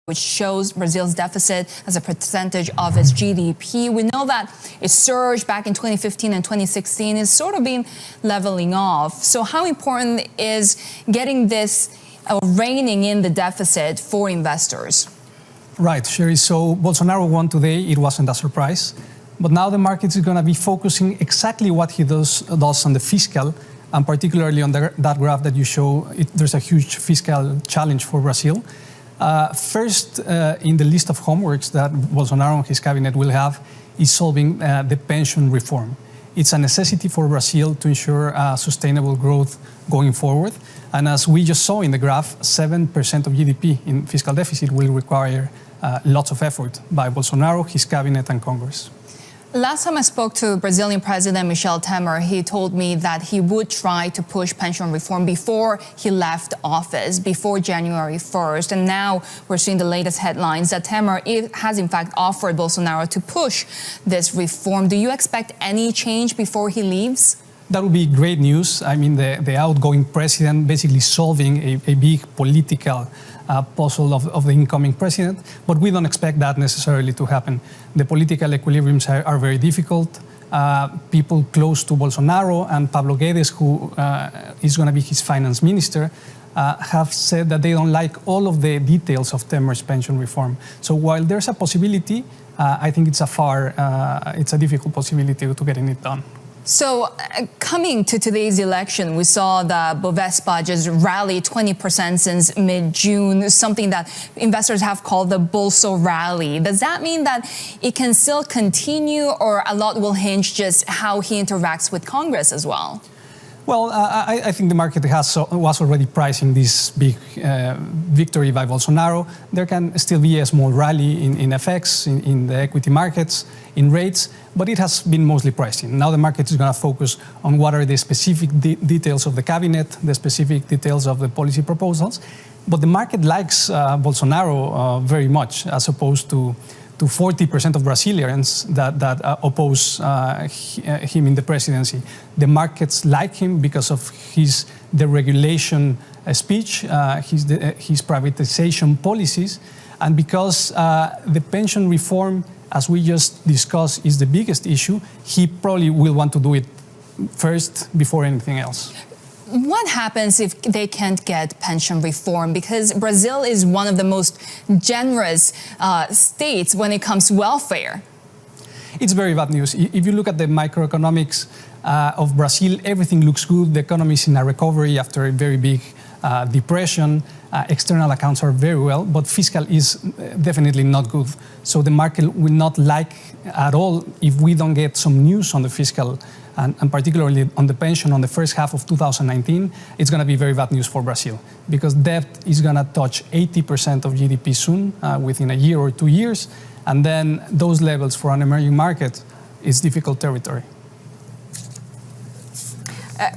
which shows Brazil's deficit as a percentage of its GDP. We know that it surged back in 2015 and 2016. It's sort of been leveling off. So how important is getting this reining in the deficit for investors? Right, Sherry. So Bolsonaro won today. It wasn't a surprise. But now the market is going to be focusing exactly what he does on the fiscal, and particularly on that graph that you show. There's a huge fiscal challenge for Brazil. First, in the list of homeworks that Bolsonaro and his cabinet will have is solving the pension reform. It's a necessity for Brazil to ensure sustainable growth going forward. And as we just saw in the graph, 7% of GDP in fiscal deficit will require lots of effort by Bolsonaro, his cabinet, and Congress. Last time I spoke to Brazilian President Michel Temer, he told me that he would try to push pension reform before he left office, before January 1st. And now we're seeing the latest headlines that Temer has in fact offered Bolsonaro to push this reform. Do you expect any change before he leaves? That would be great news. I mean, the outgoing president basically solving a big political puzzle of the incoming president, but we don't expect that necessarily to happen. The political equilibriums are very difficult. People close to Bolsonaro and Pablo Guedes, who is going to be his finance minister, have said that they don't like all of the details of Temer's pension reform. So while there's a possibility, I think it's a difficult possibility to getting it done. So coming to today's election, we saw the Bovespa just rally 20% since mid-June, something that investors have called the Bolso rally. Does that mean that it can still continue, or a lot will hinge just how he interacts with Congress as well? Well, I think the market was already pricing this big victory by Bolsonaro. There can still be a small rally in FX, in the equity markets, in rates, but it has been mostly priced in. Now the market is going to focus on what are the specific details of the cabinet, the specific details of the policy proposals. But the market likes Bolsonaro very much, as opposed to 40% of Brazilians that oppose him in the presidency. The markets like him because of his deregulation speech, his privatization policies, and because the pension reform, as we just discussed, is the biggest issue. He probably will want to do it first before anything else. What happens if they can't get pension reform? Because Brazil is one of the most generous states when it comes to welfare. It's very bad news. If you look at the microeconomics of Brazil, everything looks good. The economy is in a recovery after a very big depression. External accounts are very well, but fiscal is definitely not good. So the market will not like at all if we don't get some news on the fiscal and particularly on the pension on the first half of 2019. It's going to be very bad news for Brazil, because debt is going to touch 80% of GDP soon, within a year or 2 years. And then those levels for an emerging market is difficult territory.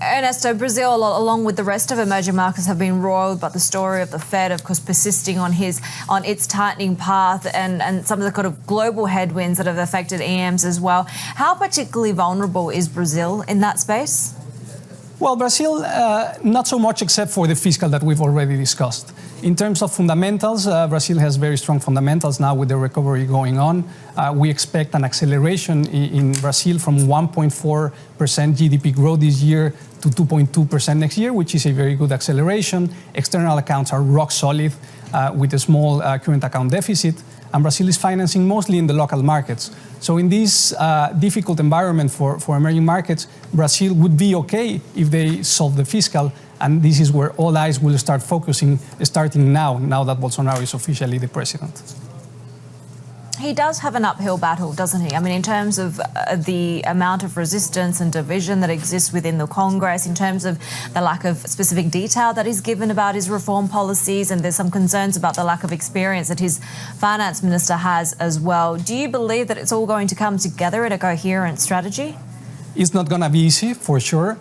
Ernesto, Brazil, along with the rest of emerging markets, have been roiled by the story of the Fed, of course, persisting on its tightening path, and some of the kind of global headwinds that have affected EMs as well. How particularly vulnerable is Brazil in that space? Well, Brazil, not so much, except for the fiscal that we've already discussed. In terms of fundamentals, Brazil has very strong fundamentals now with the recovery going on. We expect an acceleration in Brazil from 1.4% GDP growth this year to 2.2% next year, which is a very good acceleration. External accounts are rock solid with a small current account deficit. And Brazil is financing mostly in the local markets. So in this difficult environment for emerging markets, Brazil would be okay if they solve the fiscal. And this is where all eyes will start focusing, starting now that Bolsonaro is officially the president. He does have an uphill battle, doesn't he? I mean, in terms of the amount of resistance and division that exists within the Congress, in terms of the lack of specific detail that is given about his reform policies, and there's some concerns about the lack of experience that his finance minister has as well. Do you believe that it's all going to come together in a coherent strategy? It's not going to be easy, for sure.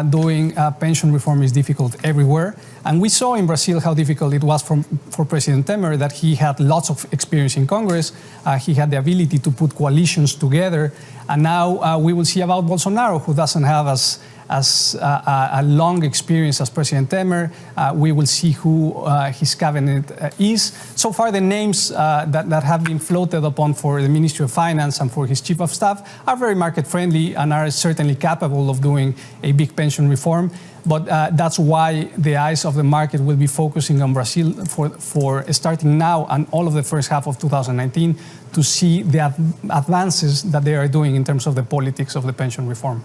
Doing pension reform is difficult everywhere. And we saw in Brazil how difficult it was for President Temer, that he had lots of experience in Congress. He had the ability to put coalitions together. And now we will see about Bolsonaro, who doesn't have as as a long experience as President Temer. We will see who his cabinet is. So far, the names that have been floated upon for the Ministry of Finance and for his Chief of Staff are very market-friendly and are certainly capable of doing a big pension reform. But that's why the eyes of the market will be focusing on Brazil for starting now and all of the first half of 2019 to see the advances that they are doing in terms of the politics of the pension reform.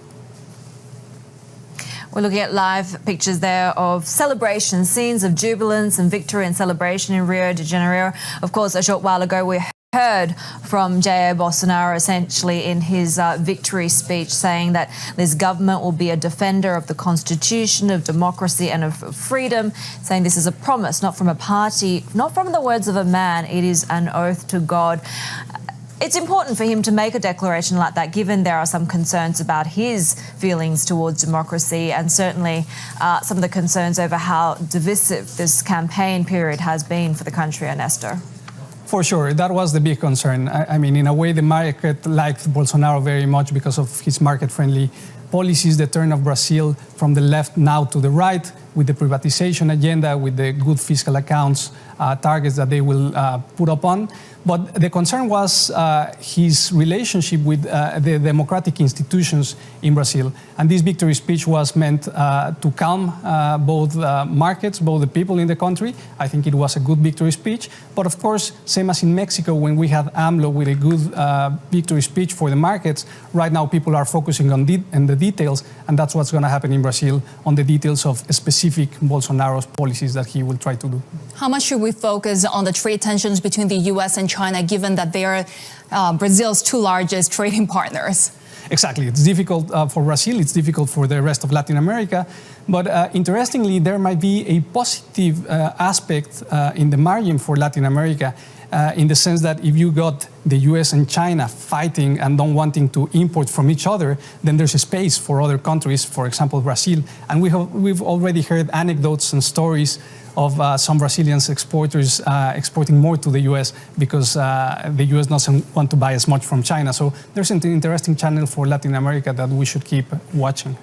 We're looking at live pictures there of celebration, scenes of jubilance and victory and celebration in Rio de Janeiro. Of course, a short while ago, we heard from Jair Bolsonaro essentially in his victory speech saying that this government will be a defender of the constitution, of democracy and of freedom, saying this is a promise, not from a party, not from the words of a man, it is an oath to God. It's important for him to make a declaration like that, given there are some concerns about his feelings towards democracy and certainly some of the concerns over how divisive this campaign period has been for the country, Ernesto. For sure, that was the big concern. I mean, in a way, the market liked Bolsonaro very much because of his market-friendly policies, the turn of Brazil from the left now to the right, with the privatization agenda, with the good fiscal accounts targets that they will put upon. But the concern was his relationship with the democratic institutions in Brazil. And this victory speech was meant to calm both markets, both the people in the country. I think it was a good victory speech. But of course, same as in Mexico, when we had AMLO with a good victory speech for the markets, right now people are focusing on the details. And that's what's going to happen in Brazil, on the details of specific Bolsonaro's policies that he will try to do. How much should we focus on the trade tensions between the U.S. and China, given that they are Brazil's two largest trading partners? Exactly. It's difficult for Brazil. It's difficult for the rest of Latin America. But interestingly, there might be a positive aspect in the margin for Latin America, in the sense that if you got the US and China fighting and don't wanting to import from each other, then there's a space for other countries, for example, Brazil. And we've already heard anecdotes and stories of some Brazilian exporters exporting more to the US because the US doesn't want to buy as much from China. So there's an interesting channel for Latin America that we should keep watching.